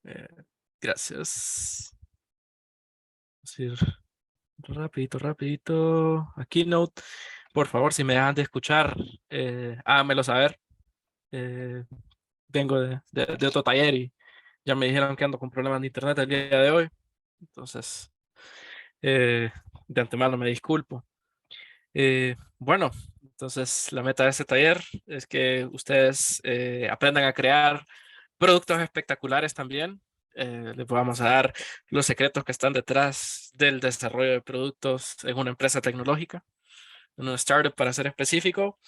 Eh, gracias. Vamos a ir rapidito. A Keynote. Por favor, si me dejan de escuchar, háganmelo saber. Eh, vengo de otro taller y ya me dijeron que ando con problemas de internet el día de hoy. Entonces, eh, de antemano me disculpo. Bueno, entonces la meta de este taller es que ustedes aprendan a crear productos espectaculares también. Les vamos a dar los secretos que están detrás del desarrollo de productos en una empresa tecnológica, en una startup para ser específico.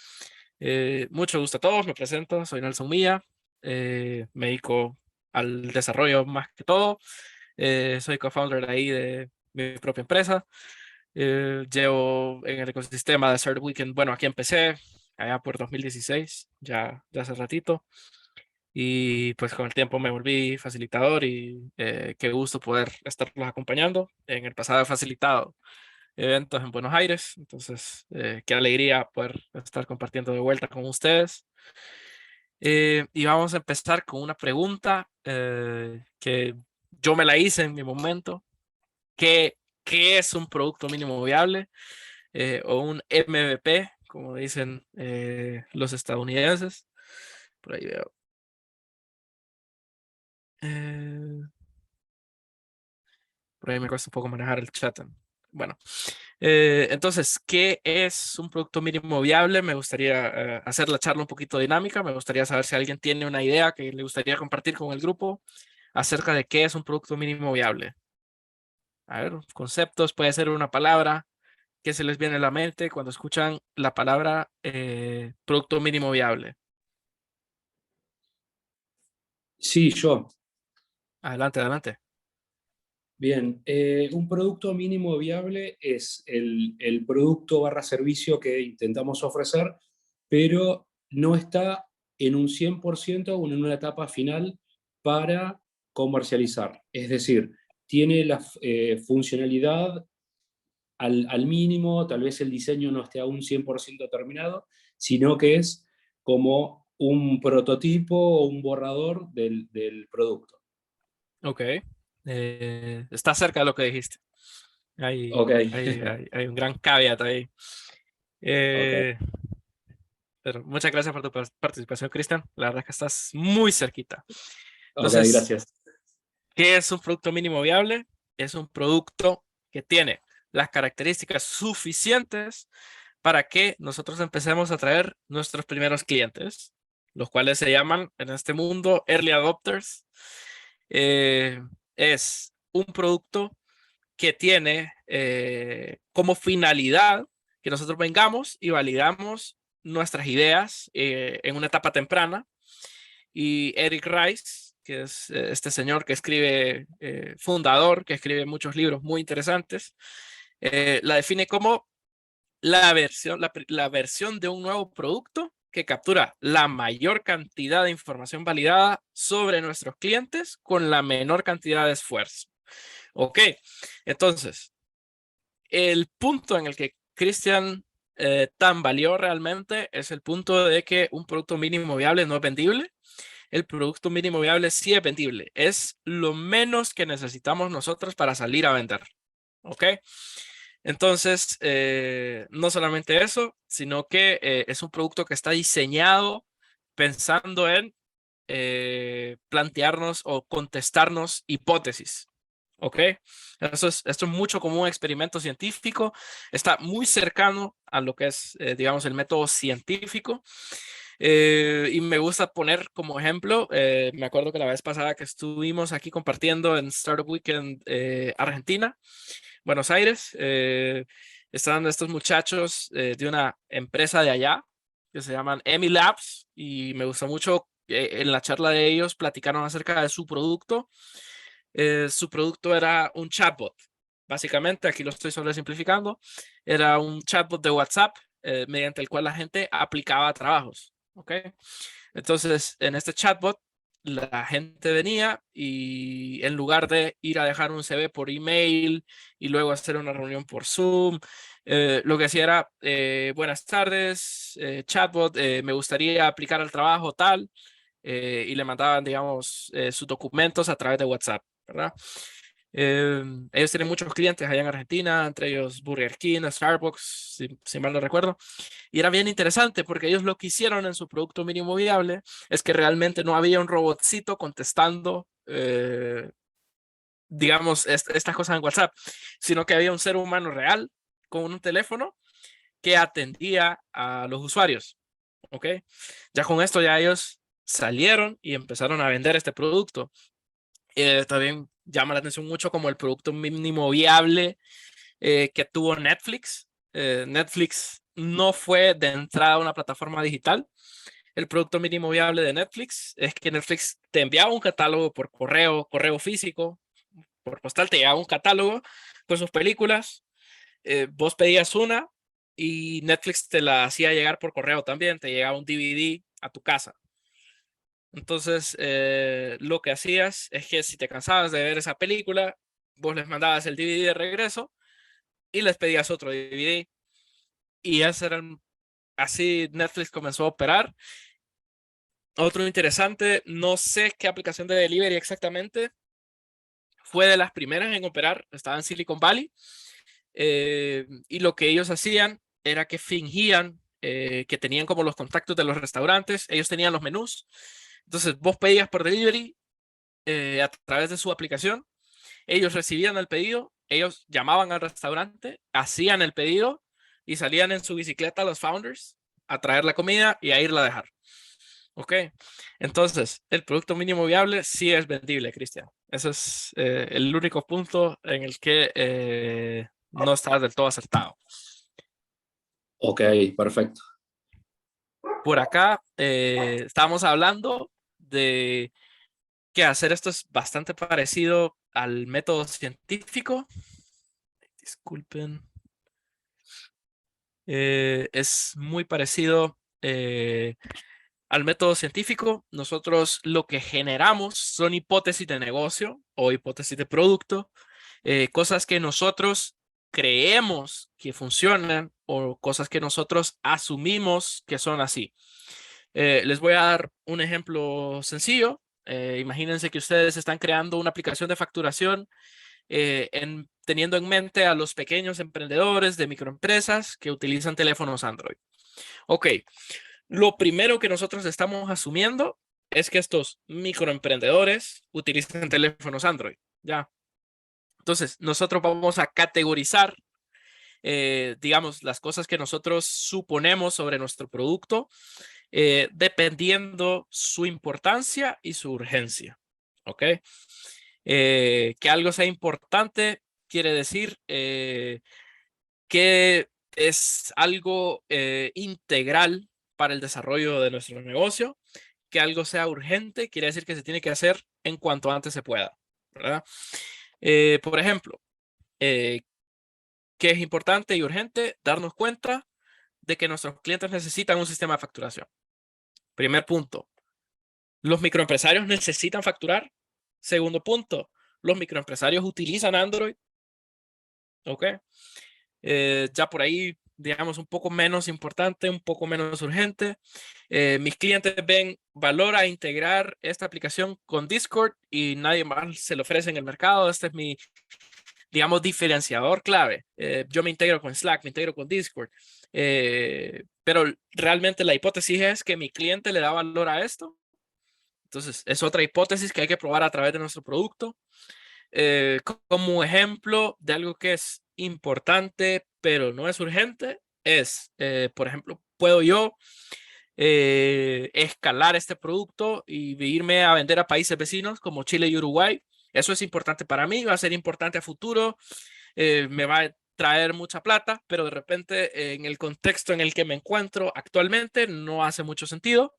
Mucho gusto a todos, me presento, soy Nelson Milla, me dedico al desarrollo más que todo. Soy co-founder ahí de mi propia empresa. Llevo en el ecosistema de Startup Weekend, bueno, aquí empecé allá por 2016, ya hace ratito. Y pues con el tiempo me volví facilitador y qué gusto poder estarlos acompañando. En el pasado he facilitado eventos en Buenos Aires, entonces qué alegría poder estar compartiendo de vuelta con ustedes. Y vamos a empezar con una pregunta que yo me la hice en mi momento. ¿Qué es un producto mínimo viable o un MVP, como dicen los estadounidenses? Por ahí veo. Eh, por ahí me cuesta un poco manejar el chat. Bueno, entonces, ¿qué es un producto mínimo viable? Me gustaría hacer la charla un poquito dinámica. Me gustaría saber si alguien tiene una idea que le gustaría compartir con el grupo acerca de qué es un producto mínimo viable. A ver, conceptos, puede ser una palabra que se les viene a la mente cuando escuchan la palabra producto mínimo viable. Sí, yo. Adelante, adelante. Bien, un producto mínimo viable es el producto barra servicio que intentamos ofrecer, pero no está en un 100% o en una etapa final para comercializar. Es decir, tiene la funcionalidad al mínimo, tal vez el diseño no esté aún 100% terminado, sino que es como un prototipo o un borrador del producto. Ok. Está cerca de lo que dijiste. Ok, Hay un gran caveat ahí. ok, Eh, pero muchas gracias por tu participación, Cristian. La verdad es que estás muy cerquita. ok, Entonces, gracias. ¿qué es un producto mínimo viable? Es un producto que tiene las características suficientes para que nosotros empecemos a traer nuestros primeros clientes, los cuales se llaman en este mundo early adopters. Eh, es un producto que tiene como finalidad que nosotros vengamos y validamos nuestras ideas en una etapa temprana. Y Eric Rice, que es este señor que escribe, fundador, que escribe muchos libros muy interesantes, la define como la versión de un nuevo producto que captura la mayor cantidad de información validada sobre nuestros clientes con la menor cantidad de esfuerzo. Ok, entonces, el punto en el que Christian tambaleó realmente es el punto de que un producto mínimo viable no es vendible. El producto mínimo viable sí es vendible. Es lo menos que necesitamos nosotros para salir a vender. ¿Ok? Entonces, no solamente eso, sino que es un producto que está diseñado pensando en plantearnos o contestarnos hipótesis. ¿Ok? Esto es mucho como un experimento científico. Está muy cercano a lo que es, digamos, el método científico. Y me gusta poner como ejemplo, me acuerdo que la vez pasada que estuvimos aquí compartiendo en Startup Weekend Argentina, Buenos Aires, estaban estos muchachos de una empresa de allá que se llaman Emi Labs y me gustó mucho en la charla de ellos platicaron acerca de su producto. Su producto era un chatbot. Básicamente, aquí lo estoy solo simplificando, era un chatbot de WhatsApp mediante el cual la gente aplicaba trabajos. ¿Ok? Entonces, en este chatbot, la gente venía y en lugar de ir a dejar un CV por email y luego hacer una reunión por Zoom, lo que hacía era, buenas tardes, chatbot, me gustaría aplicar al trabajo tal. y le mandaban, digamos, sus documentos a través de WhatsApp, ¿verdad? Ellos tienen muchos clientes allá en Argentina, entre ellos Burger King, Starbucks, si mal no recuerdo. Y era bien interesante porque ellos lo que hicieron en su producto mínimo viable es que realmente no había un robotcito contestando, digamos, estas cosas en WhatsApp, sino que había un ser humano real con un teléfono que atendía a los usuarios. ¿Ok? Ya con esto ya ellos salieron y empezaron a vender este producto. También llama la atención mucho como el producto mínimo viable que tuvo Netflix. Netflix no fue de entrada una plataforma digital. El producto mínimo viable de Netflix es que Netflix te enviaba un catálogo por correo, correo físico, por postal te llegaba un catálogo con sus películas. Vos pedías una y Netflix te la hacía llegar por correo también, te llegaba un DVD a tu casa. Entonces, lo que hacías es que si te cansabas de ver esa película, vos les mandabas el DVD de regreso y les pedías otro DVD. Y así Netflix comenzó a operar. Otro interesante, no sé qué aplicación de delivery exactamente, fue de las primeras en operar, estaba en Silicon Valley. Y lo que ellos hacían era que fingían que tenían como los contactos de los restaurantes, ellos tenían los menús. Entonces, vos pedías por delivery a través de su aplicación, ellos recibían el pedido, ellos llamaban al restaurante, hacían el pedido y salían en su bicicleta los founders a traer la comida y a irla a dejar. Ok, entonces el producto mínimo viable sí es vendible, Cristian. Ese es el único punto en el que no estás del todo acertado. Ok, perfecto. Por acá estamos hablando de que hacer esto es bastante parecido al método científico. Disculpen. Es muy parecido al método científico. Nosotros lo que generamos son hipótesis de negocio o hipótesis de producto, cosas que nosotros creemos que funcionan o cosas que nosotros asumimos que son así. Les voy a dar un ejemplo sencillo. Imagínense que ustedes están creando una aplicación de facturación teniendo en mente a los pequeños emprendedores de microempresas que utilizan teléfonos Android. Ok, lo primero que nosotros estamos asumiendo es que estos microemprendedores utilizan teléfonos Android. Ya. Entonces, nosotros vamos a categorizar, digamos, las cosas que nosotros suponemos sobre nuestro producto, dependiendo su importancia y su urgencia. ¿Ok? Que algo sea importante quiere decir que es algo integral para el desarrollo de nuestro negocio. Que algo sea urgente quiere decir que se tiene que hacer en cuanto antes se pueda, ¿verdad? Por ejemplo, que es importante y urgente darnos cuenta de que nuestros clientes necesitan un sistema de facturación. Primer punto, los microempresarios necesitan facturar. Segundo punto, los microempresarios utilizan Android. ¿Ok? Ya por ahí, digamos, un poco menos importante, un poco menos urgente. Mis clientes ven valor a integrar esta aplicación con Discord y nadie más se lo ofrece en el mercado. Este es mi, digamos, diferenciador clave. Yo me integro con Slack, me integro con Discord. Pero realmente la hipótesis es que mi cliente le da valor a esto. Entonces, es otra hipótesis que hay que probar a través de nuestro producto. Como ejemplo de algo que es importante, pero no es urgente, es, por ejemplo, puedo yo escalar este producto y irme a vender a países vecinos como Chile y Uruguay. Eso es importante para mí, va a ser importante a futuro, me va a traer mucha plata, pero de repente en el contexto en el que me encuentro actualmente no hace mucho sentido.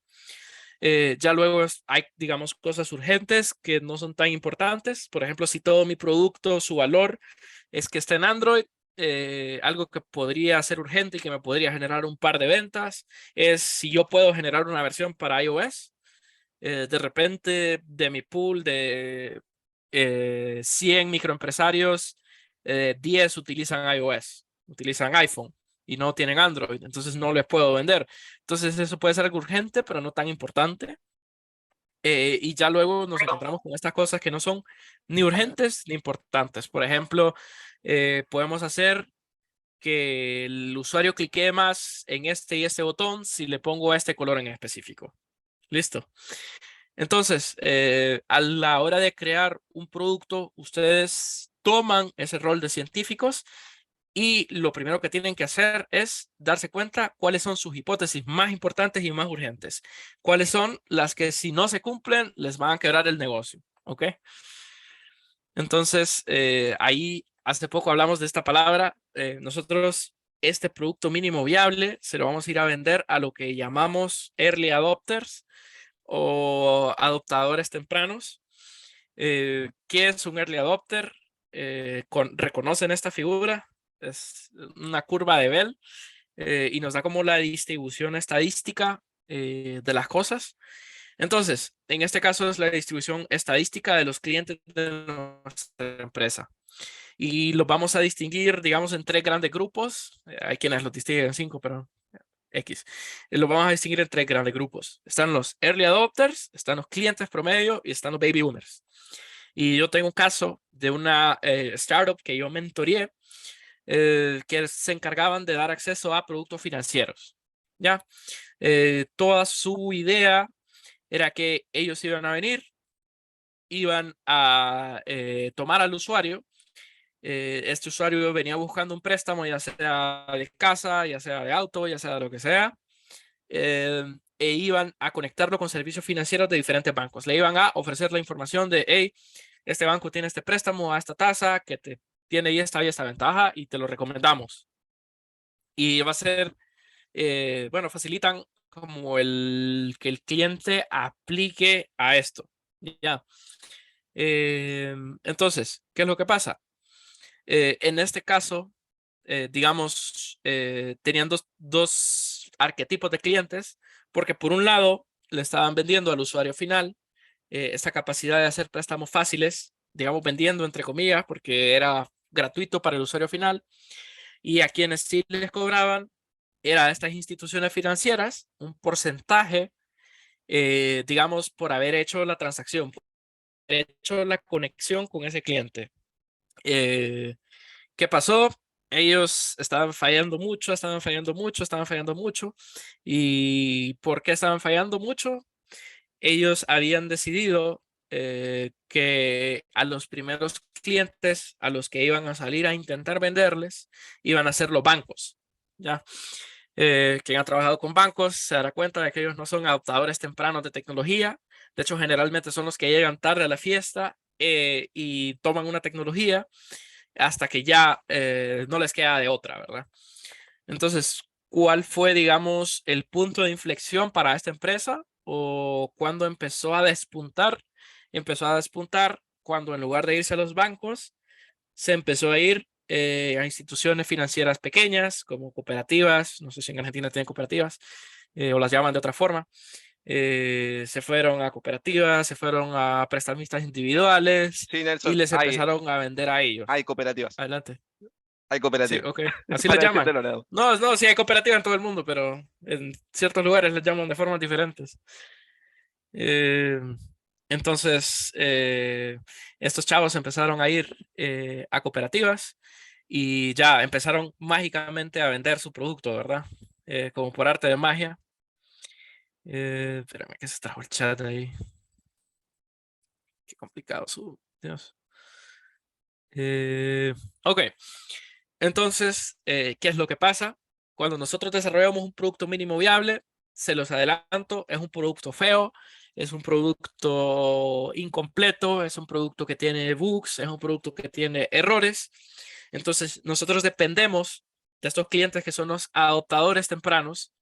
Ya luego hay, digamos, cosas urgentes que no son tan importantes. Por ejemplo, si todo mi producto, su valor es que esté en Android, algo que podría ser urgente y que me podría generar un par de ventas es si yo puedo generar una versión para iOS. De repente, de mi pool de 100 microempresarios, 10 utilizan iOS, utilizan iPhone y no tienen Android, entonces no les puedo vender. Entonces eso puede ser algo urgente, pero no tan importante. Y ya luego nos encontramos con estas cosas que no son ni urgentes ni importantes. Por ejemplo, podemos hacer que el usuario clique más en este y este botón si le pongo este color en específico. Listo. Entonces, a la hora de crear un producto, ustedes toman ese rol de científicos y lo primero que tienen que hacer es darse cuenta cuáles son sus hipótesis más importantes y más urgentes. Cuáles son las que si no se cumplen les van a quebrar el negocio. ¿Ok? Entonces, ahí hace poco hablamos de esta palabra. Nosotros, este producto mínimo viable, se lo vamos a ir a vender a lo que llamamos early adopters o adoptadores tempranos. ¿Qué es un early adopter? ¿Reconocen esta figura? Es una curva de Bell y nos da como la distribución estadística de las cosas. Entonces, en este caso es la distribución estadística de los clientes de nuestra empresa. Y los vamos a distinguir, digamos, en tres grandes grupos. Hay quienes los distinguen en cinco, pero X. Los vamos a distinguir en tres grandes grupos. Están los early adopters, están los clientes promedio y están los baby boomers. Y yo tengo un caso de una startup que yo mentoreé que se encargaban de dar acceso a productos financieros. ¿Ya? Toda su idea era que ellos iban a venir, iban a tomar al usuario. Este usuario venía buscando un préstamo, ya sea de casa, ya sea de auto, ya sea de lo que sea, e iban a conectarlo con servicios financieros de diferentes bancos. Le iban a ofrecer la información de, hey, este banco tiene este préstamo a esta tasa que te tiene y esta ventaja y te lo recomendamos. Y va a ser, bueno, facilitan como que el cliente aplique a esto. Ya. Entonces, ¿qué es lo que pasa? En este caso, digamos, tenían dos arquetipos de clientes, porque por un lado le estaban vendiendo al usuario final esta capacidad de hacer préstamos fáciles, digamos, vendiendo entre comillas, porque era gratuito para el usuario final, y a quienes sí les cobraban era a estas instituciones financieras un porcentaje, digamos, por haber hecho la transacción, por haber hecho la conexión con ese cliente. ¿Qué pasó? Ellos estaban fallando mucho, estaban fallando mucho, estaban fallando mucho. ¿Y por qué estaban fallando mucho? Ellos habían decidido que a los primeros clientes a los que iban a salir a intentar venderles iban a ser los bancos. ¿Ya? Quien ha trabajado con bancos se dará cuenta de que ellos no son adoptadores tempranos de tecnología. De hecho, generalmente son los que llegan tarde a la fiesta y toman una tecnología hasta que ya no les queda de otra, ¿verdad? Entonces, ¿cuál fue, digamos, el punto de inflexión para esta empresa o cuándo empezó a despuntar? Empezó a despuntar cuando en lugar de irse a los bancos, se empezó a ir a instituciones financieras pequeñas como cooperativas, no sé si en Argentina tienen cooperativas o las llaman de otra forma, se fueron a cooperativas, se fueron a prestamistas individuales Sí, y Nelson, les empezaron a vender a ellos. hay cooperativas. Adelante. Hay Sí, cooperativas. ok. Así les Para llaman. decírtelo, Leo. No, no, sí hay cooperativas en todo el mundo, pero en ciertos lugares les llaman de formas diferentes. Eh, entonces, estos chavos empezaron a ir a cooperativas y ya empezaron mágicamente a vender su producto, ¿verdad? Como por arte de magia. Espérame que se trajo el chat ahí. Qué complicado su. Dios. Ok. Entonces, ¿qué es lo que pasa? Cuando nosotros desarrollamos un producto mínimo viable, se los adelanto, es un producto feo, es un producto incompleto, es un producto que tiene bugs, es un producto que tiene errores. Entonces, nosotros dependemos de estos clientes que son los adoptadores tempranos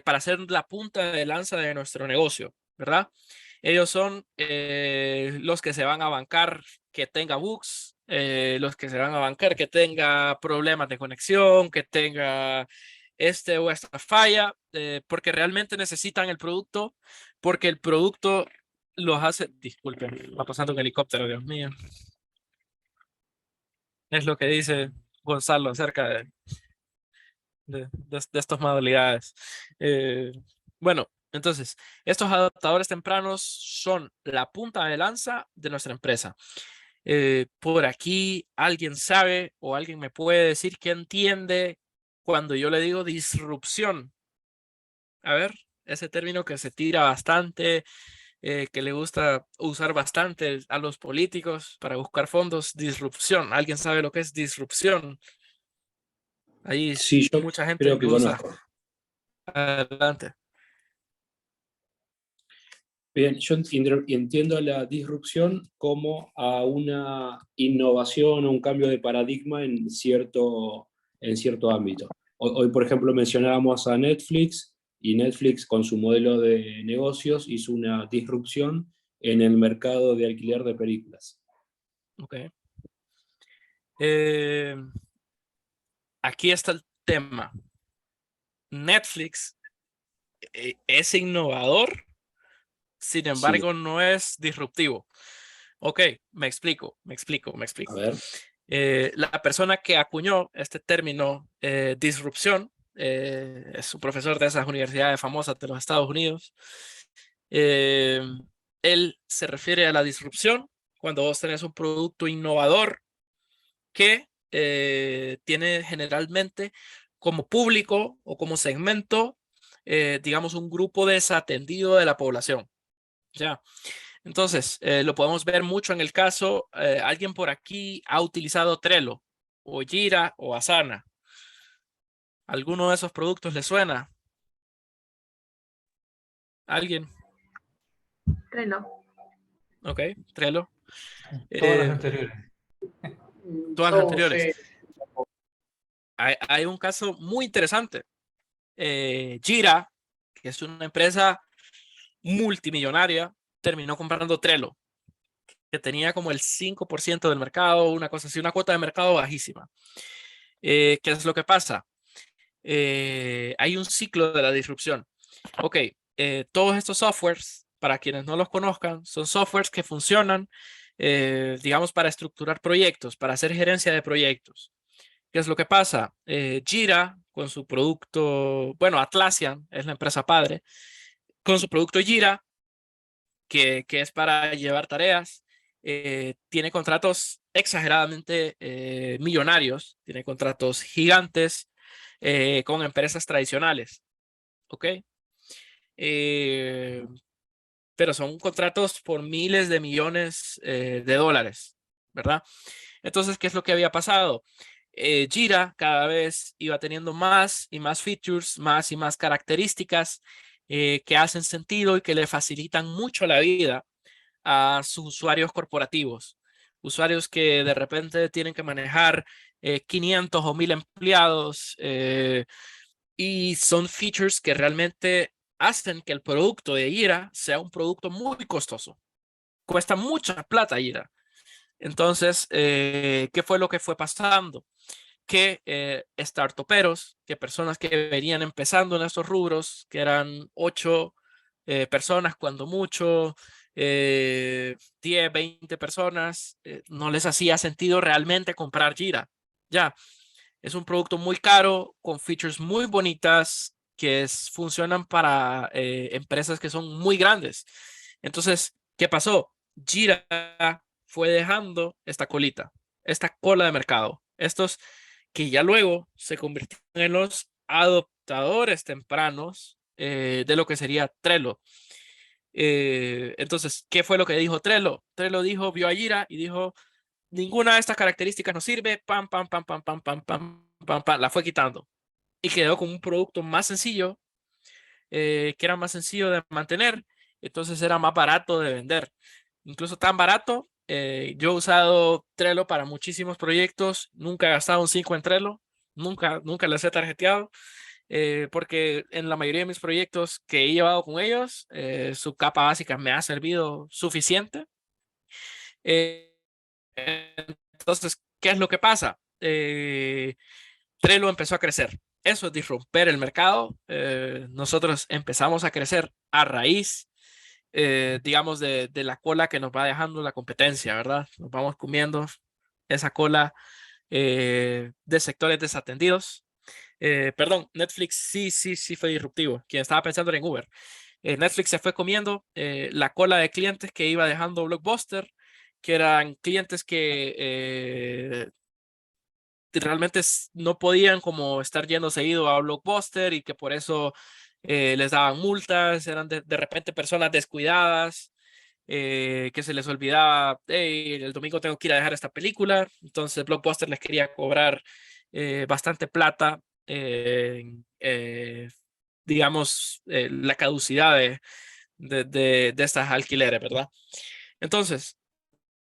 para ser la punta de lanza de nuestro negocio, ¿verdad? Ellos son los que se van a bancar que tenga bugs, los que se van a bancar que tenga problemas de conexión, que tenga este o esta falla, porque realmente necesitan el producto, porque el producto los hace. Disculpen, va pasando un helicóptero, Dios mío. Es lo que dice Gonzalo acerca de estas modalidades. Bueno, Entonces, estos adaptadores tempranos son la punta de lanza de nuestra empresa. Por aquí, ¿alguien sabe o alguien me puede decir qué entiende cuando yo le digo disrupción? A ver, ese término que se tira bastante, que le gusta usar bastante a los políticos para buscar fondos, disrupción. ¿Alguien sabe lo que es disrupción? Ahí Sí, yo mucha gente creo que lo usa. conozco. Adelante. Bien, yo entiendo la disrupción como a una innovación o un cambio de paradigma en cierto ámbito. Hoy, por ejemplo, mencionábamos a Netflix y Netflix con su modelo de negocios hizo una disrupción en el mercado de alquiler de películas. Ok. Eh, Aquí está el tema. Netflix es innovador, sin Sí, embargo, no es disruptivo. Ok, me a explico. ver. La persona que acuñó este término disrupción es un profesor de esas universidades famosas de los Estados Unidos. Eh, Él se refiere a la disrupción cuando vos tenés un producto innovador que tiene generalmente como público o como segmento, digamos, un grupo desatendido de la población. Ya. Entonces, lo podemos ver mucho en el caso, alguien por aquí ha utilizado Trello o Jira o Asana. ¿Alguno de esos productos le suena? ¿Alguien? Trello. Ok, Trello. Todas las Eh, anteriores. Todas las Oh, anteriores. sí. Hay un caso muy interesante. Jira, que es una empresa multimillonaria, terminó comprando Trello, que tenía como el 5% del mercado, una cosa así, una cuota de mercado bajísima. ¿Qué es lo que pasa? Hay un ciclo de la disrupción. Ok, todos estos softwares, para quienes no los conozcan, son softwares que funcionan, digamos, para estructurar proyectos, para hacer gerencia de proyectos. ¿Qué es lo que pasa? Jira, con su producto, bueno, Atlassian es la empresa padre, con su producto Jira, que es para llevar tareas, tiene contratos exageradamente millonarios, tiene contratos gigantes con empresas tradicionales, ¿ok? Eh, pero son contratos por miles de millones de dólares, ¿verdad? Entonces, ¿qué es lo que había pasado? Jira cada vez iba teniendo más y más features, más y más características que hacen sentido y que le facilitan mucho la vida a sus usuarios corporativos, usuarios que de repente tienen que manejar 500 o 1000 empleados y son features que realmente hacen que el producto de Jira sea un producto muy costoso. Cuesta mucha plata Jira. Entonces, ¿qué fue lo que fue pasando? Que startuperos, que personas que venían empezando en estos rubros, que eran 8 personas cuando mucho, 10, 20 personas, no les hacía sentido realmente comprar Jira. Ya, es un producto muy caro, con features muy bonitas, que funcionan para empresas que son muy grandes. Entonces, ¿qué pasó? Jira fue dejando esta colita, esta cola de mercado. Estos que ya luego se convirtieron en los adoptadores tempranos de lo que sería Trello. Entonces, ¿qué fue lo que dijo Trello? Trello dijo, vio a Jira y dijo, ninguna de estas características nos sirve, pam, pam, pam, pam, pam, pam, pam, pam, pam, la fue quitando. Y quedó con un producto más sencillo, que era más sencillo de mantener, entonces era más barato de vender. Incluso tan barato, yo he usado Trello para muchísimos proyectos, nunca he gastado un 5 en Trello, nunca les he tarjeteado, porque en la mayoría de mis proyectos que he llevado con ellos, su capa básica me ha servido suficiente. Eh, entonces, ¿qué es lo que pasa? Trello empezó a crecer. Eso es disromper el mercado. Nosotros empezamos a crecer a raíz, digamos, de la cola que nos va dejando la competencia, ¿verdad? Nos vamos comiendo esa cola de sectores desatendidos. Perdón, Netflix sí fue disruptivo. Quien estaba pensando era en Uber. Netflix se fue comiendo la cola de clientes que iba dejando Blockbuster, que eran clientes que realmente no podían como estar yendo seguido a Blockbuster y que por eso les daban multas, eran de repente personas descuidadas, que se les olvidaba, hey, el domingo tengo que ir a dejar esta película, entonces Blockbuster les quería cobrar bastante plata, digamos, la caducidad de estas alquileres, ¿verdad? Entonces,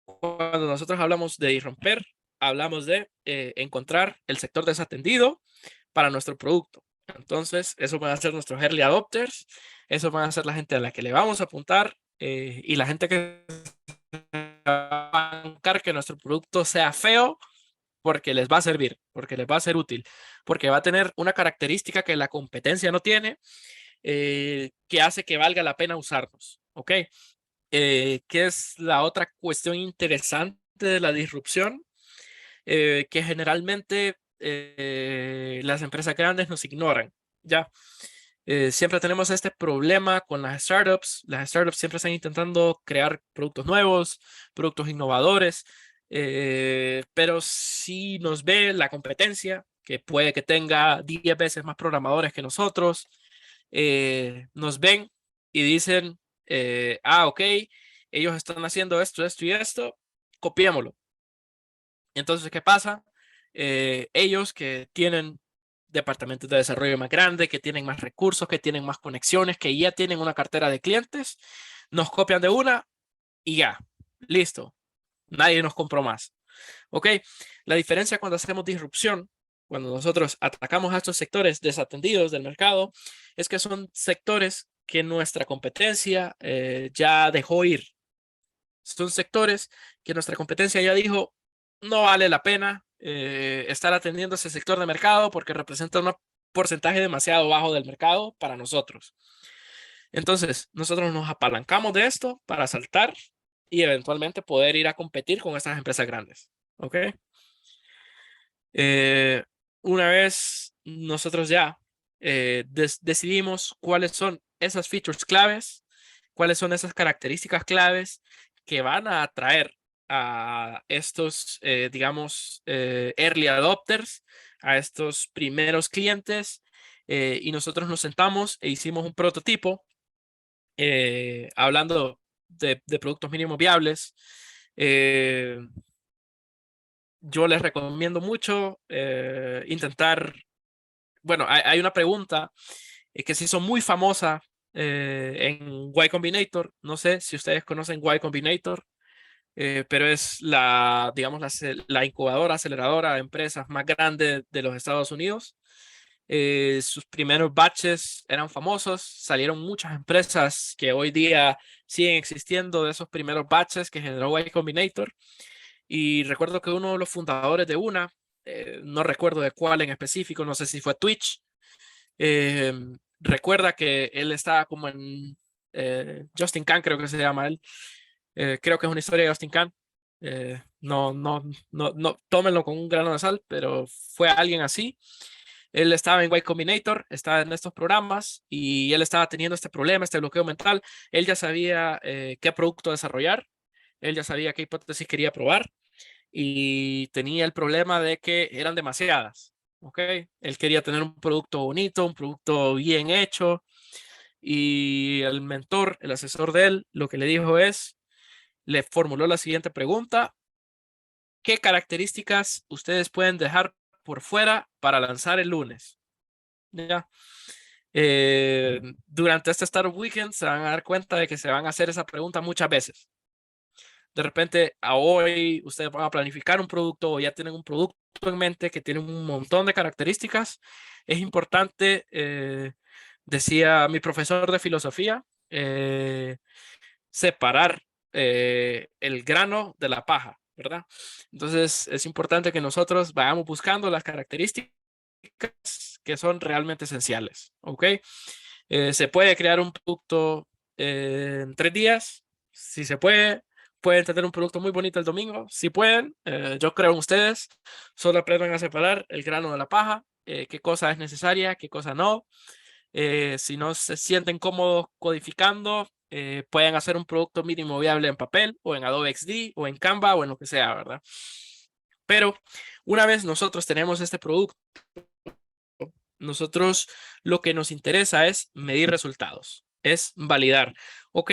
cuando nosotros hablamos de irromper, hablamos de encontrar el sector desatendido para nuestro producto. Entonces, eso van a ser nuestros early adopters, eso van a ser la gente a la que le vamos a apuntar y la gente que va a bancar que nuestro producto sea feo porque les va a servir, porque les va a ser útil, porque va a tener una característica que la competencia no tiene, que hace que valga la pena usarnos. ¿Ok? ¿Qué es la otra cuestión interesante de la disrupción? Que generalmente las empresas grandes nos ignoran. Ya, siempre tenemos este problema con las startups. Las startups siempre están intentando crear productos nuevos, productos innovadores, pero si nos ve la competencia, que puede que tenga 10 veces más programadores que nosotros, nos ven y dicen, ok, ellos están haciendo esto, esto y esto, copiémoslo. Entonces, ¿qué pasa? Ellos que tienen departamentos de desarrollo más grandes, que tienen más recursos, que tienen más conexiones, que ya tienen una cartera de clientes, nos copian de una y ya, listo. Nadie nos compró más. ¿Ok? La diferencia cuando hacemos disrupción, cuando nosotros atacamos a estos sectores desatendidos del mercado, es que son sectores que nuestra competencia ya dejó ir. Son sectores que nuestra competencia ya dijo, no vale la pena estar atendiendo ese sector de mercado porque representa un porcentaje demasiado bajo del mercado para nosotros. Entonces, nosotros nos apalancamos de esto para saltar y eventualmente poder ir a competir con estas empresas grandes. ¿Ok? Una vez nosotros ya decidimos cuáles son esas features claves, cuáles son esas características claves que van a atraer a estos, digamos, early adopters, a estos primeros clientes, y nosotros nos sentamos e hicimos un prototipo hablando de productos mínimos viables. Yo les recomiendo mucho intentar, bueno, hay una pregunta que se hizo muy famosa en Y Combinator. No sé si ustedes conocen Y Combinator, pero es la, digamos, la incubadora, aceleradora de empresas más grande de los Estados Unidos. Sus primeros batches eran famosos, salieron muchas empresas que hoy día siguen existiendo de esos primeros batches que generó Y Combinator. Y recuerdo que uno de los fundadores de una, no recuerdo de cuál en específico, no sé si fue Twitch, eh, recuerda que él estaba como en Justin Kan, creo que se llama él. Creo que es una historia de Justin Kan. No, tómenlo con un grano de sal, pero fue alguien así. Él estaba en Y Combinator, estaba en estos programas y él estaba teniendo este problema, este bloqueo mental. Él ya sabía qué producto desarrollar, él ya sabía qué hipótesis quería probar y tenía el problema de que eran demasiadas. ¿Ok? Él quería tener un producto bonito, un producto bien hecho y el mentor, el asesor de él, lo que le dijo es, le formuló la siguiente pregunta: ¿qué características ustedes pueden dejar por fuera para lanzar el lunes? ¿Ya? Durante este Startup Weekend se van a dar cuenta de que se van a hacer esa pregunta muchas veces. De repente, a hoy ustedes van a planificar un producto o ya tienen un producto en mente que tiene un montón de características. Es importante, decía mi profesor de filosofía, separar el grano de la paja, ¿verdad? Entonces, es importante que nosotros vayamos buscando las características que son realmente esenciales, ¿ok? Se puede crear un producto en 3 días, si se puede. Pueden tener un producto muy bonito el domingo, si pueden. Yo creo en ustedes. Solo aprendan a separar el grano de la paja, qué cosa es necesaria, qué cosa no. Si no se sienten cómodos codificando, pueden hacer un producto mínimo viable en papel o en Adobe XD o en Canva o en lo que sea, ¿verdad? Pero una vez nosotros tenemos este producto, nosotros lo que nos interesa es medir resultados, es validar. Ok,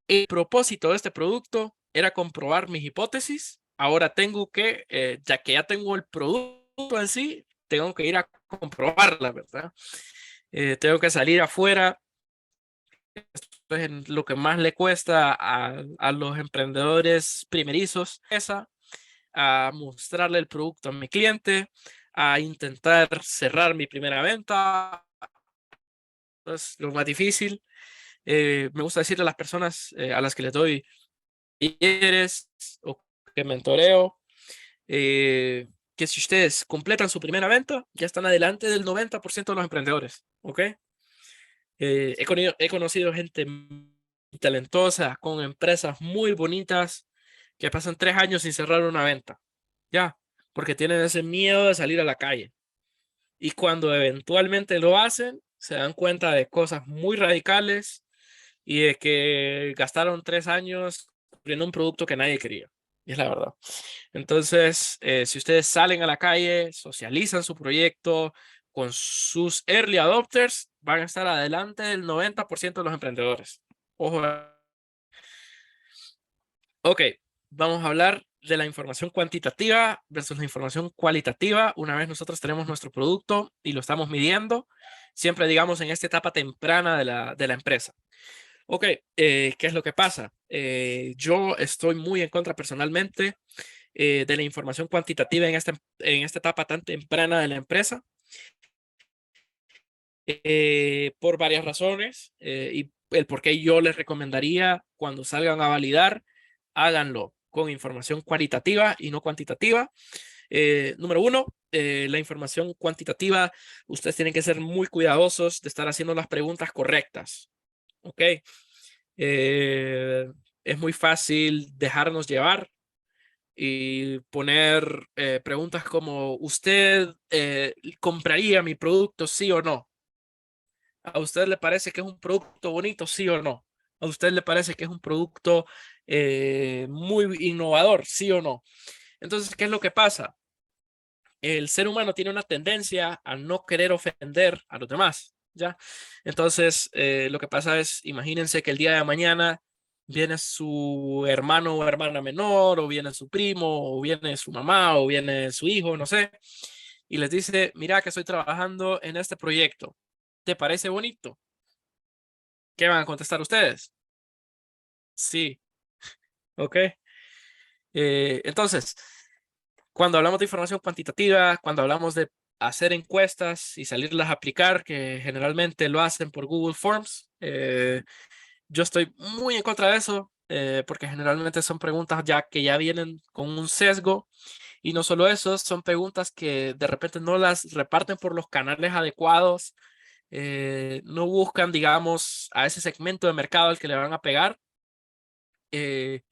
el propósito de este producto era comprobar mis hipótesis. Ahora tengo que, ya que ya tengo el producto en sí, tengo que ir a comprobarla, ¿verdad? Tengo que salir afuera. Esto es lo que más le cuesta a los emprendedores primerizos, a mostrarle el producto a mi cliente, a intentar cerrar mi primera venta. Es lo más difícil. Me gusta decirle a las personas a las que les doy talleres o que mentoreo, que si ustedes completan su primera venta, ya están adelante del 90% de los emprendedores, ¿ok? He conocido gente muy talentosa con empresas muy bonitas que pasan 3 años sin cerrar una venta, ya, porque tienen ese miedo de salir a la calle. Y cuando eventualmente lo hacen, se dan cuenta de cosas muy radicales y de que gastaron 3 años construyendo un producto que nadie quería. Y es la verdad. Entonces, si ustedes salen a la calle, socializan su proyecto con sus early adopters, van a estar adelante del 90% de los emprendedores. Ojo. Ok, vamos a hablar de la información cuantitativa versus la información cualitativa. Una vez nosotros tenemos nuestro producto y lo estamos midiendo, siempre digamos en esta etapa temprana de la empresa. Ok, ¿qué es lo que pasa? Yo estoy muy en contra personalmente de la información cuantitativa en esta etapa tan temprana de la empresa, por varias razones, y el por qué yo les recomendaría cuando salgan a validar, háganlo con información cualitativa y no cuantitativa. Número uno, la información cuantitativa, ustedes tienen que ser muy cuidadosos de estar haciendo las preguntas correctas. ¿Ok? Es muy fácil dejarnos llevar y poner preguntas como, ¿usted compraría mi producto, sí o no? ¿A usted le parece que es un producto bonito, sí o no? ¿A usted le parece que es un producto muy innovador, sí o no? Entonces, ¿qué es lo que pasa? El ser humano tiene una tendencia a no querer ofender a los demás, ¿ya? Entonces, lo que pasa es, imagínense que el día de mañana viene su hermano o hermana menor, o viene su primo, o viene su mamá, o viene su hijo, no sé, y les dice, mira que estoy trabajando en este proyecto. ¿Te parece bonito? ¿Qué van a contestar ustedes? Sí, ok. Entonces, cuando hablamos de información cuantitativa, cuando hablamos de hacer encuestas y salirlas a aplicar, que generalmente lo hacen por Google Forms, yo estoy muy en contra de eso, porque generalmente son preguntas que ya vienen con un sesgo, y no solo eso, son preguntas que de repente no las reparten por los canales adecuados, no buscan, digamos, a ese segmento de mercado al que le van a pegar, eh,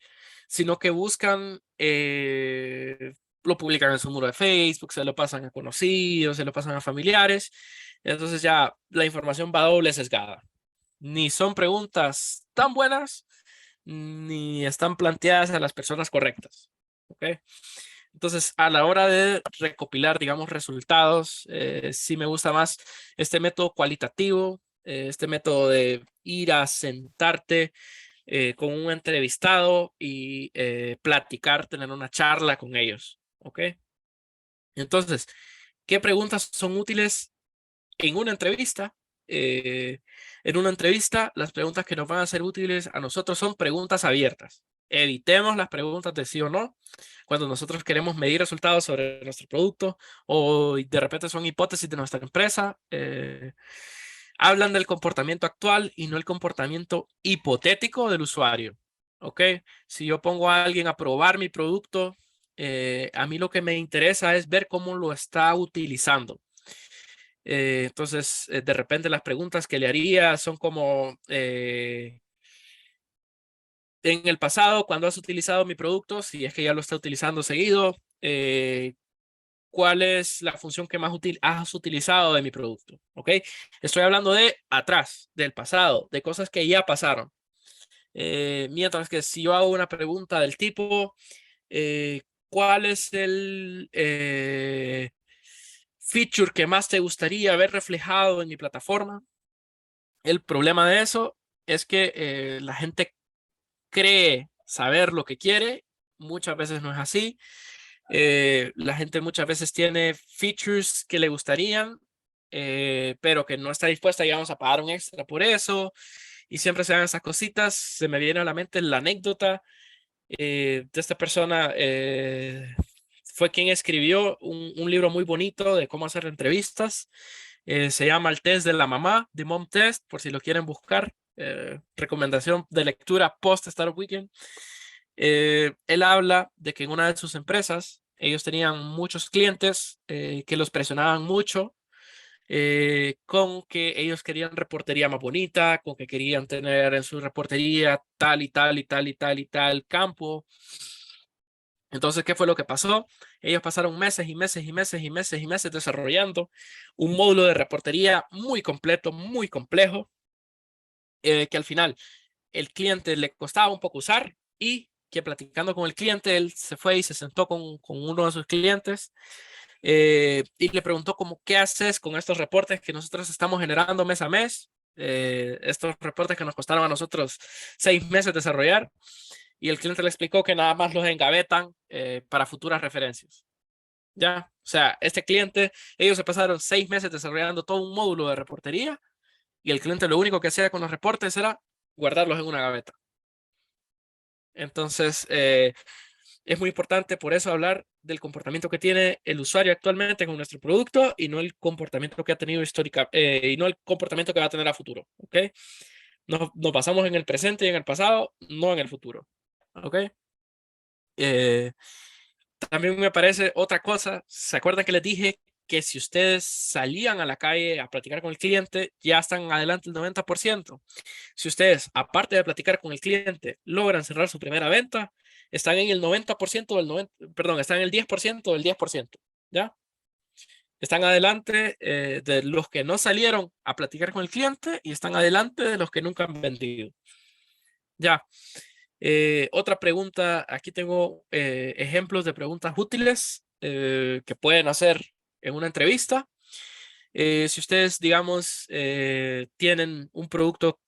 sino que buscan, lo publican en su muro de Facebook, se lo pasan a conocidos, se lo pasan a familiares. Entonces ya la información va doble sesgada. Ni son preguntas tan buenas, ni están planteadas a las personas correctas. ¿Ok? Entonces, a la hora de recopilar, digamos, resultados, sí me gusta más este método cualitativo, este método de ir a sentarte con un entrevistado y platicar, tener una charla con ellos. ¿Ok? Entonces, ¿qué preguntas son útiles en una entrevista? En una entrevista, las preguntas que nos van a ser útiles a nosotros son preguntas abiertas. Evitemos las preguntas de sí o no cuando nosotros queremos medir resultados sobre nuestro producto o de repente son hipótesis de nuestra empresa. Hablan del comportamiento actual y no el comportamiento hipotético del usuario. ¿Ok? Si yo pongo a alguien a probar mi producto, a mí lo que me interesa es ver cómo lo está utilizando. Entonces, de repente las preguntas que le haría son como, en el pasado, cuando has utilizado mi producto, si es que ya lo está utilizando seguido, cuál es la función que más has utilizado de mi producto, ¿ok? Estoy hablando de atrás, del pasado, de cosas que ya pasaron. Mientras que si yo hago una pregunta del tipo, ¿cuál es el feature que más te gustaría ver reflejado en mi plataforma? El problema de eso es que la gente cree saber lo que quiere, muchas veces no es así. La gente muchas veces tiene features que le gustarían, pero que no está dispuesta, digamos, a pagar un extra por eso. Y siempre se dan esas cositas. Se me viene a la mente la anécdota de esta persona. Fue quien escribió un libro muy bonito de cómo hacer entrevistas. Se llama El Test de la Mamá, The Mom Test, por si lo quieren buscar. Recomendación de lectura post Startup Weekend. Él habla de que en una de sus empresas ellos tenían muchos clientes que los presionaban mucho con que ellos querían reportería más bonita, con que querían tener en su reportería tal y tal y tal y tal y tal campo. Entonces, ¿qué fue lo que pasó? Ellos pasaron meses y meses y meses y meses y meses desarrollando un módulo de reportería muy completo, muy complejo, que al final el cliente le costaba un poco usar y que platicando con el cliente, él se fue y se sentó con uno de sus clientes y le preguntó como, ¿qué haces con estos reportes que nosotros estamos generando mes a mes? Estos reportes que nos costaron a nosotros 6 meses desarrollar. Y el cliente le explicó que nada más los engavetan para futuras referencias. Ya, o sea, este cliente, ellos se pasaron 6 meses desarrollando todo un módulo de reportería y el cliente lo único que hacía con los reportes era guardarlos en una gaveta. Entonces, es muy importante por eso hablar del comportamiento que tiene el usuario actualmente con nuestro producto y no el comportamiento que ha tenido histórica y no el comportamiento que va a tener a futuro, ¿ok? Nos basamos en el presente y en el pasado, no en el futuro, ¿ok? También me parece otra cosa, ¿se acuerdan que les dije que si ustedes salían a la calle a platicar con el cliente, ya están adelante el 90%? Si ustedes, aparte de platicar con el cliente, logran cerrar su primera venta, están en el 90% del 90, perdón, están en el 10% del 10%, ¿ya? Están adelante de los que no salieron a platicar con el cliente y están adelante de los que nunca han vendido. Ya. Otra pregunta, aquí tengo ejemplos de preguntas útiles que pueden hacer en una entrevista. Si ustedes, digamos, tienen un producto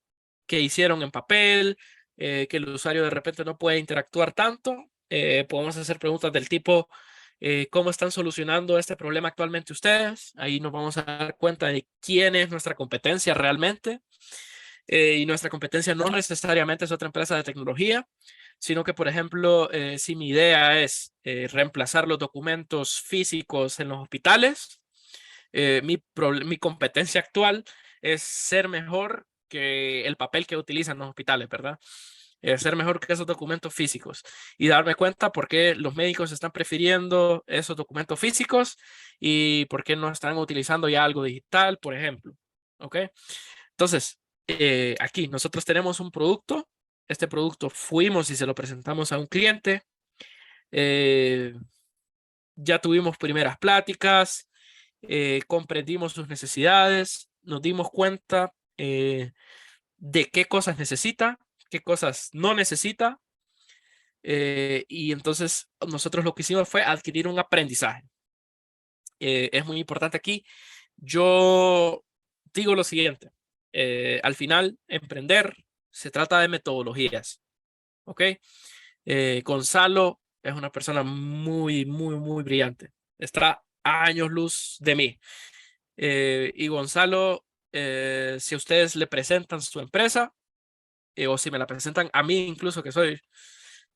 que hicieron en papel, que el usuario de repente no puede interactuar tanto, podemos hacer preguntas del tipo, ¿cómo están solucionando este problema actualmente ustedes? Ahí nos vamos a dar cuenta de quién es nuestra competencia realmente. Y nuestra competencia no necesariamente es otra empresa de tecnología, sino que, por ejemplo, si mi idea es reemplazar los documentos físicos en los hospitales, mi competencia actual es ser mejor que el papel que utilizan los hospitales, ¿verdad? Ser mejor que esos documentos físicos y darme cuenta por qué los médicos están prefiriendo esos documentos físicos y por qué no están utilizando ya algo digital, por ejemplo. ¿Ok? Entonces, aquí nosotros tenemos un producto. Este producto fuimos y se lo presentamos a un cliente. Ya tuvimos primeras pláticas, comprendimos sus necesidades, nos dimos cuenta de qué cosas necesita, qué cosas no necesita. Y entonces nosotros lo que hicimos fue adquirir un aprendizaje. Es muy importante aquí. Yo digo lo siguiente. Al final, emprender se trata de metodologías. ¿Ok? Gonzalo es una persona muy, muy, muy brillante. Está a años luz de mí. Y Gonzalo, si ustedes le presentan su empresa, o si me la presentan a mí incluso, que soy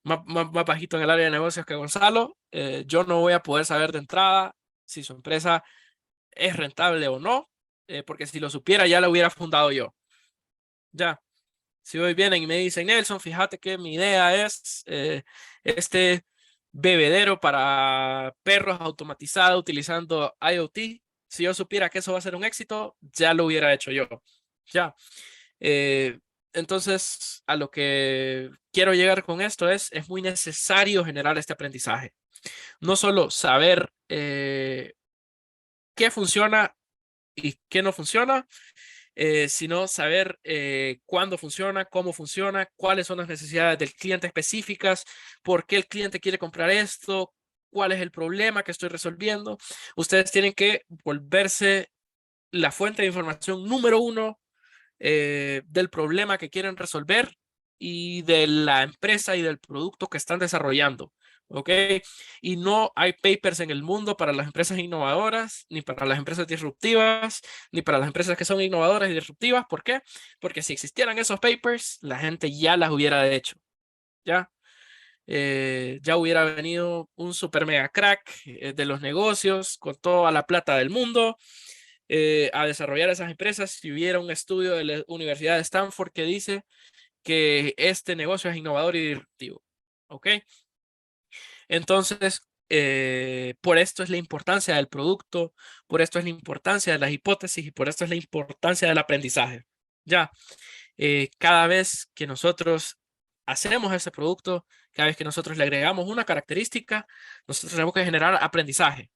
más bajito en el área de negocios que Gonzalo, yo no voy a poder saber de entrada si su empresa es rentable o no, porque si lo supiera ya la hubiera fundado yo. Ya. Si hoy vienen y me dicen, Nelson, fíjate que mi idea es este bebedero para perros automatizado utilizando IoT. Si yo supiera que eso va a ser un éxito, ya lo hubiera hecho yo. Ya. Entonces, a lo que quiero llegar con esto es muy necesario generar este aprendizaje. No solo saber qué funciona y qué no funciona, sino saber cuándo funciona, cómo funciona, cuáles son las necesidades del cliente específicas, por qué el cliente quiere comprar esto, cuál es el problema que estoy resolviendo. Ustedes tienen que volverse la fuente de información número uno del problema que quieren resolver y de la empresa y del producto que están desarrollando. ¿Ok? Y no hay papers en el mundo para las empresas innovadoras, ni para las empresas disruptivas, ni para las empresas que son innovadoras y disruptivas. ¿Por qué? Porque si existieran esos papers, la gente ya las hubiera hecho. ¿Ya? Ya hubiera venido un super mega crack de los negocios con toda la plata del mundo a desarrollar esas empresas. Si hubiera un estudio de la Universidad de Stanford que dice que este negocio es innovador y disruptivo. ¿Ok? Entonces, por esto es la importancia del producto, por esto es la importancia de las hipótesis y por esto es la importancia del aprendizaje. Ya, cada vez que nosotros hacemos ese producto, cada vez que nosotros le agregamos una característica, nosotros tenemos que generar aprendizaje.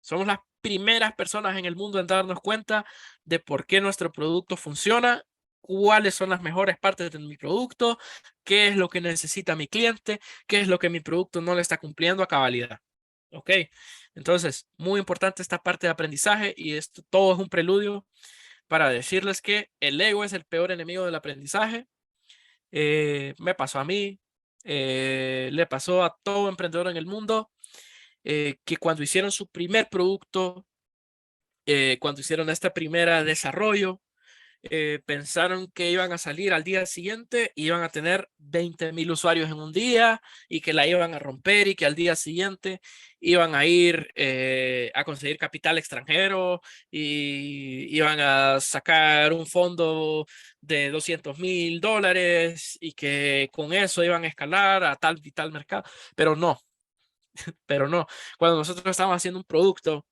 Somos las primeras personas en el mundo en darnos cuenta de por qué nuestro producto funciona, cuáles son las mejores partes de mi producto, qué es lo que necesita mi cliente, qué es lo que mi producto no le está cumpliendo a cabalidad. ¿Ok? Entonces, muy importante esta parte de aprendizaje y esto todo es un preludio para decirles que el ego es el peor enemigo del aprendizaje. Me pasó a mí, le pasó a todo emprendedor en el mundo que cuando hicieron su primer producto, cuando hicieron este primer desarrollo, pensaron que iban a salir al día siguiente y iban a tener 20,000 usuarios en un día y que la iban a romper y que al día siguiente iban a ir a conseguir capital extranjero y iban a sacar un fondo de $200,000 y que con eso iban a escalar a tal y tal mercado. Pero no. Cuando nosotros estamos haciendo un producto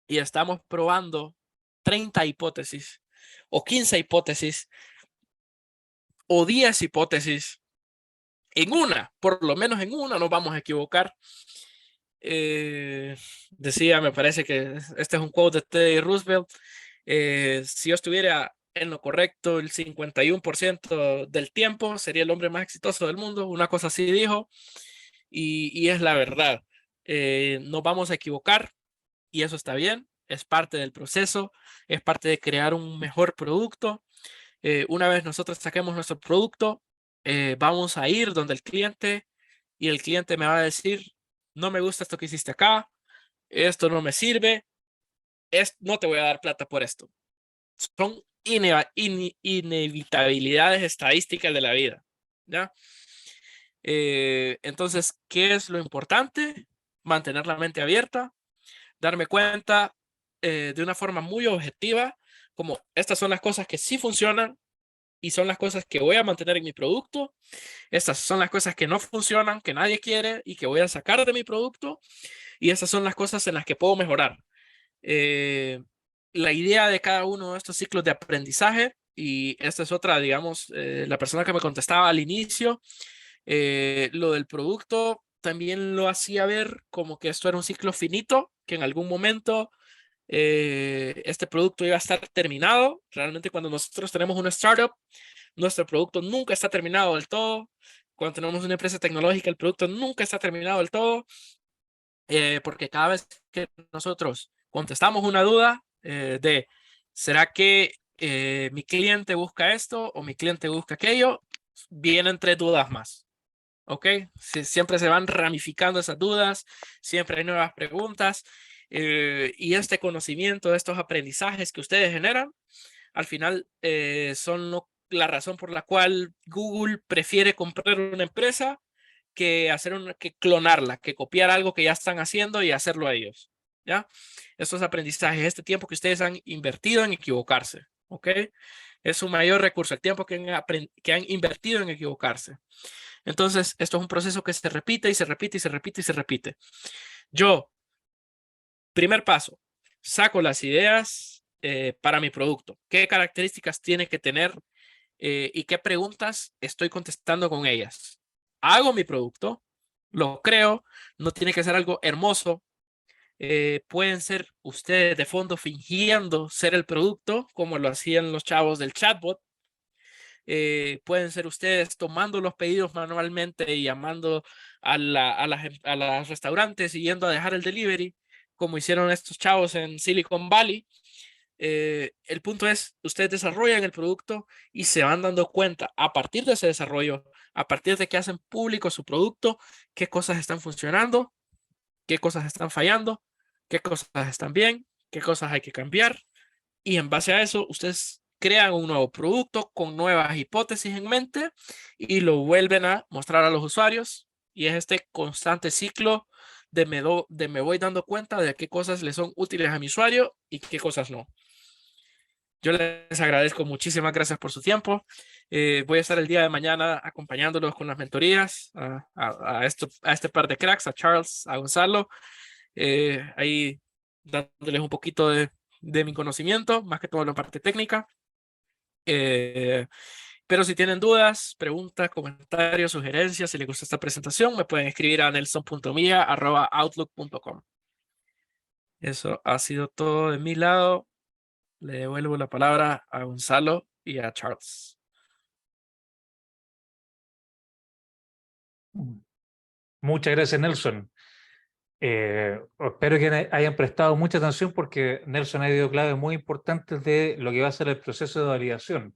y estamos probando 30 hipótesis o 15 hipótesis o 10 hipótesis, en una, por lo menos en una nos vamos a equivocar. Decía, me parece que este es un quote de Teddy Roosevelt, si yo estuviera en lo correcto el 51% del tiempo, sería el hombre más exitoso del mundo, una cosa así dijo, y es la verdad. Nos vamos a equivocar, y eso está bien, es parte del proceso, es parte de crear un mejor producto. Una vez nosotros saquemos nuestro producto, vamos a ir donde el cliente y el cliente me va a decir, no me gusta esto que hiciste acá, esto no me sirve, no te voy a dar plata por esto. Son inevitabilidades estadísticas de la vida, ¿ya? Entonces, ¿qué es lo importante? Mantener la mente abierta, darme cuenta de una forma muy objetiva, como estas son las cosas que sí funcionan y son las cosas que voy a mantener en mi producto. Estas son las cosas que no funcionan, que nadie quiere y que voy a sacar de mi producto. Y estas son las cosas en las que puedo mejorar. Eh, la idea de cada uno de estos ciclos de aprendizaje, y esta es otra, digamos, la persona que me contestaba al inicio, lo del producto también lo hacía ver como que esto era un ciclo finito, que en algún momento este producto iba a estar terminado. Realmente cuando nosotros tenemos una startup, nuestro producto nunca está terminado del todo. Cuando tenemos una empresa tecnológica, el producto nunca está terminado del todo, porque cada vez que nosotros contestamos una duda de, ¿será que mi cliente busca esto o mi cliente busca aquello? Vienen 3 dudas más. ¿Ok? Siempre se van ramificando esas dudas, siempre hay nuevas preguntas y este conocimiento, estos aprendizajes que ustedes generan, al final son la razón por la cual Google prefiere comprar una empresa que que clonarla, que copiar algo que ya están haciendo y hacerlo a ellos. ¿Ya? Estos aprendizajes, este tiempo que ustedes han invertido en equivocarse. ¿Ok? Es su mayor recurso, el tiempo que han invertido en equivocarse. Entonces, esto es un proceso que se repite y se repite y se repite y se repite. Yo, primer paso, saco las ideas para mi producto. ¿Qué características tiene que tener y qué preguntas estoy contestando con ellas. Hago mi producto, lo creo, no tiene que ser algo hermoso. Pueden ser ustedes de fondo fingiendo ser el producto, como lo hacían los chavos del chatbot. Pueden ser ustedes tomando los pedidos manualmente y llamando a las restaurantes y yendo a dejar el delivery, como hicieron estos chavos en Silicon Valley. El punto es, ustedes desarrollan el producto y se van dando cuenta a partir de ese desarrollo, a partir de que hacen público su producto, qué cosas están funcionando, qué cosas están fallando, qué cosas están bien, qué cosas hay que cambiar. Y en base a eso, ustedes crean un nuevo producto con nuevas hipótesis en mente y lo vuelven a mostrar a los usuarios. Y es este constante ciclo de me voy dando cuenta de qué cosas le son útiles a mi usuario y qué cosas no. Yo les agradezco, muchísimas gracias por su tiempo. Voy a estar el día de mañana acompañándolos con las mentorías a este par de cracks, a Charles, a Gonzalo, ahí dándoles un poquito de mi conocimiento, más que todo la parte técnica. Pero si tienen dudas, preguntas, comentarios, sugerencias, si les gusta esta presentación, me pueden escribir a nelson.milla@outlook.com. Eso ha sido todo de mi lado. Le devuelvo la palabra a Gonzalo y a Charles. Muchas gracias, Nelson. Espero que hayan prestado mucha atención porque Nelson ha dado claves muy importantes de lo que va a ser el proceso de validación.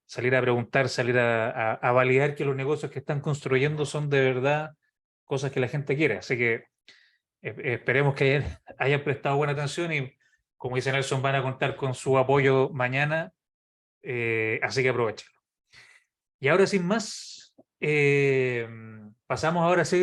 Salir a preguntar, salir a validar que los negocios que están construyendo son de verdad cosas que la gente quiere. Así que esperemos que hayan prestado buena atención y, como dice Nelson, van a contar con su apoyo mañana. Así que aprovechenlo. Y ahora, sin más, pasamos ahora sí